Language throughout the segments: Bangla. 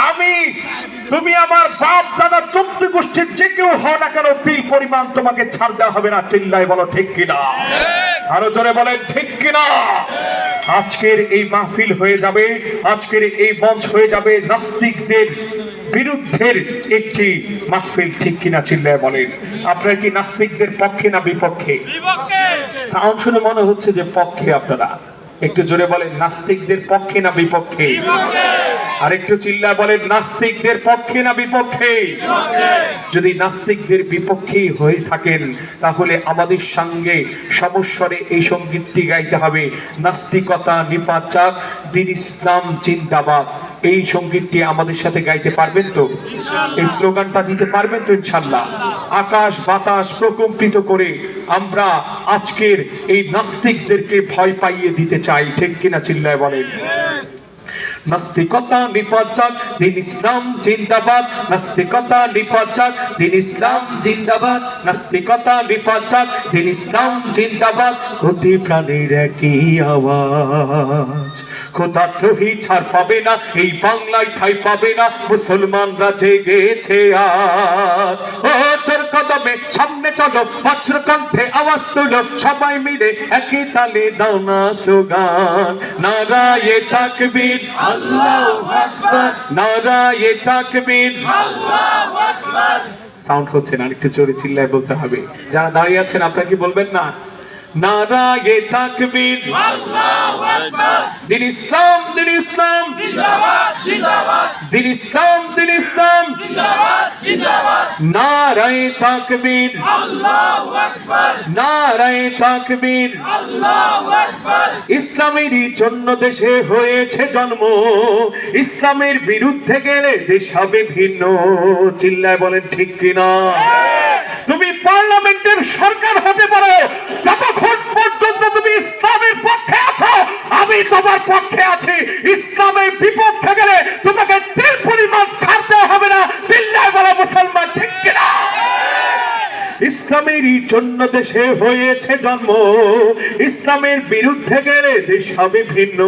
আমি তুমি আমার বাপ দাদা 14 গোষ্ঠীর যে কেউ হও না কেন, তিল পরিমাণ তোমাকে ছাড় দেওয়া হবে না। চিল্লায় বলো ঠিক কিনা, আরো জোরে বলেন ঠিক কিনা। আজকের এই মাহফিল হয়ে যাবে, আজকের এই মঞ্চ হয়ে যাবে নাস্তিকদের বিরুদ্ধের একটি মাহফিল, ঠিক কিনা? চিল্লায় বলেন। আপনারা কি নাস্তিকদের পক্ষে না বিপক্ষে? সাউন্ড শুনে মনে হচ্ছে যে পক্ষে। আপনারা একটু জোরে বলেন, নাস্তিকদের পক্ষে না বিপক্ষে? আর একটু চিল্লায় বলেন, নাস্তিকদের পক্ষে না বিপক্ষে? যদি নাস্তিকদের বিপক্ষেই হয়ে থাকেন তাহলে আমাদের সঙ্গে সমস্বরে এই সঙ্গীতটি গাইতে হবে। নাস্তিকতা নিপাচাক, দ্বীন ইসলাম জিন্দাবাদ। এই সঙ্গীতটি আমাদের সাথে গাইতে পারবেন তো? এই স্লোগানটা দিতে পারবেন তো ইনশাআল্লাহ? আকাশ বাতাস প্রকম্পিত করে আমরা আজকের এই নাস্তিকদেরকে ভয় পাইয়ে দিতে চাই, ঠিক কিনা? চিল্লায় বলেন। নাস্তিকতা নিপাচাক, দ্বীন ইসলাম জিন্দাবাদ। নাস্তিকতা নিপাচাক, দ্বীন ইসলাম জিন্দাবাদ। নাস্তিকতা নিপাচাক, দ্বীন ইসলাম জিন্দাবাদ। কোটি প্রাণীর একই আওয়াজ, খোদাদ্রোহী ছাড় পাবে না, এই বাংলায় ঠাঁই পাবে না। মুসলমানরা জেগেছে আজ। ও চোর কদমে সামনে চলো, বজ্র কণ্ঠে আওয়াজ তুলো, সবাই মিলে একই তালে দাও না স্লোগান। নারায়ে তাকবীর, আল্লাহু আকবার। নারায়ে তাকবীর, আল্লাহু আকবার। সাউন্ড হচ্ছে না, একটু জোরে চিল্লায় বলতে হবে। যারা দাঁড়িয়ে আছেন আপনারা কি বলবেন না? নারায়ে তাকবীর, আল্লাহু আকবার। দ্বীন ইসলাম, দ্বীন ইসলাম জিন্দাবাদ, জিন্দাবাদ। দ্বীন ইসলাম, দ্বীন ইসলাম জিন্দাবাদ, জিন্দাবাদ। নারায়ে তাকবীর, আল্লাহু আকবার। নারায়ে তাকবীর, আল্লাহু আকবার। ইসলামেরই জন্য দেশে হয়েছে জন্ম, ইসলামের বিরুদ্ধে গেলে দেশ হবে ভিন্ন। চিল্লায় বলেন ঠিক কিনা? তুমি পার্লামেন্টের সরকার হতে পারো, যতক্ষণ পর্যন্ত তুমি ইসলামের পক্ষে আছো আমি তোমার পক্ষে আছি। ইসলামের বিপক্ষে গেলে তোমাকে তিল পরিমাণ ছাড়তে হবে না। চিল্লায় বলো মুসলমান ঠিক কিনা? ইসলামেরই জন্য দেশে হয়েছে জন্ম, ইসলামের বিরুদ্ধে গেলে দেশ হবে ভিন্ন।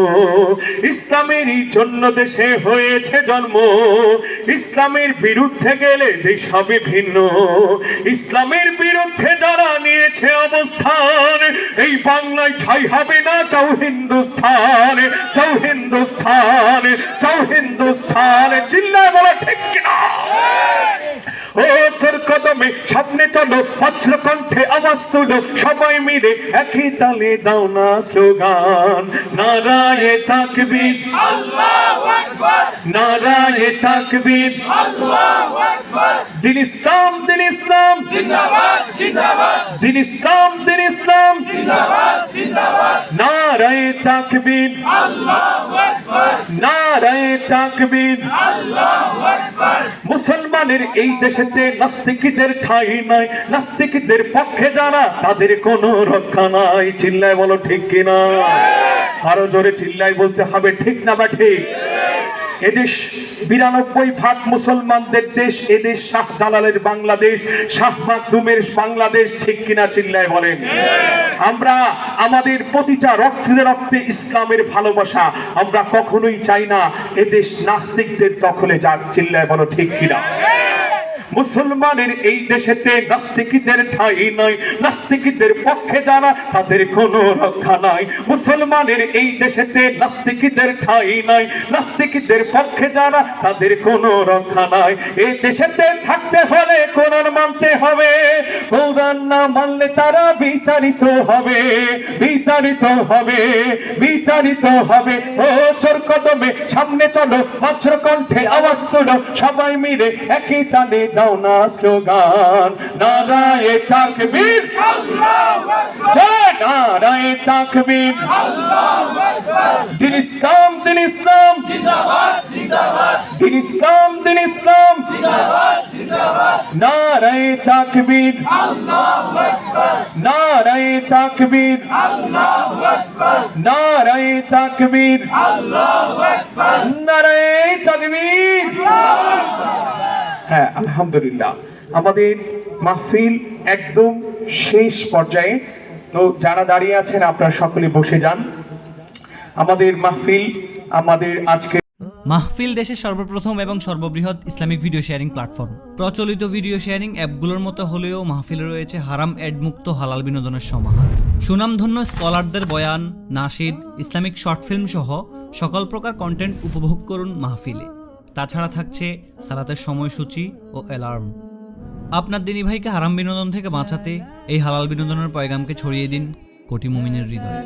ইসলামেরই জন্য দেশে হয়েছে জন্ম, ইসলামের বিরুদ্ধে গেলে দেশ হবে ভিন্ন। ইসলামের বিরুদ্ধে যারা নিয়েছে অবস্থান, এই বাংলায় ঠাঁই হবে না। চাও হিন্দুস্তান, চাও হিন্দুস্তান, চাও হিন্দুস্তান। চিল্লায় বলো ঠিক কিনা? ও চোর কদমে সামনে চলো, বজ্র কণ্ঠে আওয়াজ তুলো, সবাই মিলে একই তালে দাও না স্লোগান। নারায়ে তাকবীর, আল্লাহু আকবার। নারায়ে তাকবীর, আল্লাহু আকবার। দ্বীন ইসলাম, দ্বীন ইসলাম জিন্দাবাদ, জিন্দাবাদ। দ্বীন ইসলাম, দ্বীন ইসলাম জিন্দাবাদ, জিন্দাবাদ। নারায়ে তাকবীর, আল্লাহু আকবার। নারায়ে তাকবীর, আল্লাহু আকবার। মুসলমানের এই দেশেতে নাস্তিকদের ঠাঁই নাই, নাস্তিকদের পক্ষে যারা তাদের কোনো রক্ষা নাই। চিল্লায় বলো ঠিক কিনা? আরো জোরে চিল্লায় বলতে হবে, ঠিক না বা ঠিক? এদেশ 92% মুসলমানদের দেশ, এদেশ শাহজালালের বাংলাদেশ, শাহ মাকদুমের বাংলাদেশ, ঠিক কিনা? চিল্লায় বলেন। আমরা আমাদের প্রতিটা রক্তে রক্তে ইসলামের ভালোবাসা, আমরা কখনোই চাই না এদেশ নাস্তিকদের দখলে যাক। চিল্লায় বলো ঠিক কিনা? মুসলমানের এই দেশেতে নাস্তিকদের ঠাঁই নাই, নাস্তিকদের পক্ষে যারা তাদের কোনো রক্ষা নাই। মুসলমানের এই দেশেতে নাস্তিকদের ঠাঁই নাই, নাস্তিকদের পক্ষে যারা তাদের কোনো রক্ষা নাই। এই দেশেতে থাকতে হলে কোরআন মানতে হবে, কোরআন না মানলে তারা বিতাড়িত হবে, বিতাড়িত হবে, বিতাড়িত হবে। ও চোর কদমে সামনে চলো, বজ্র কণ্ঠে আওয়াজ তুলো, সবাই মিলে একই তালে দাও না স্লোগান। নারায়ে তাকবীর, আল্লাহু আকবার। জয় নারায়ে তাকবীর, আল্লাহু আকবার। দ্বীন ইসলাম, দ্বীন ইসলাম জিন্দাবাদ, জিন্দাবাদ। দ্বীন ইসলাম, দ্বীন ইসলাম জিন্দাবাদ, জিন্দাবাদ। নারায়ে তাকবীর, আল্লাহু আকবার। নারায়ে তাকবীর, আল্লাহু আকবার। নারায়ে তাকবীর, আল্লাহু আকবার। নারায়ে তাকবীর। হ্যাঁ, আলহামদুলিল্লাহ আমাদের মাহফিল একদম শেষ পর্যায়ে। তো যারা দাঁড়িয়ে আছেন আপনারা সকলে বসে যান। আমাদের মাহফিল, আমাদের আজকে মাহফিল দেশের সর্বপ্রথম এবং সর্ববৃহৎ ইসলামিক ভিডিও শেয়ারিং প্ল্যাটফর্ম। প্রচলিত ভিডিও শেয়ারিং অ্যাপগুলোর মতো হলেও মাহফিলে রয়েছে হারাম অ্যাড মুক্ত হালাল বিনোদনের সমাহার। সুনামধন্য স্কলারদের বয়ান, নাশিদ, ইসলামিক শর্ট ফিল্ম সহ সকল প্রকার কন্টেন্ট উপভোগ করুন মাহফিলে। তাছাড়া থাকছে সালাতের সময়সূচি ও অ্যালার্ম। আপনার দিনী ভাইকে হারাম বিনোদন থেকে বাঁচাতে এই হালাল বিনোদনের পয়গামকে ছড়িয়ে দিন কোটি মুমিনের হৃদয়ে।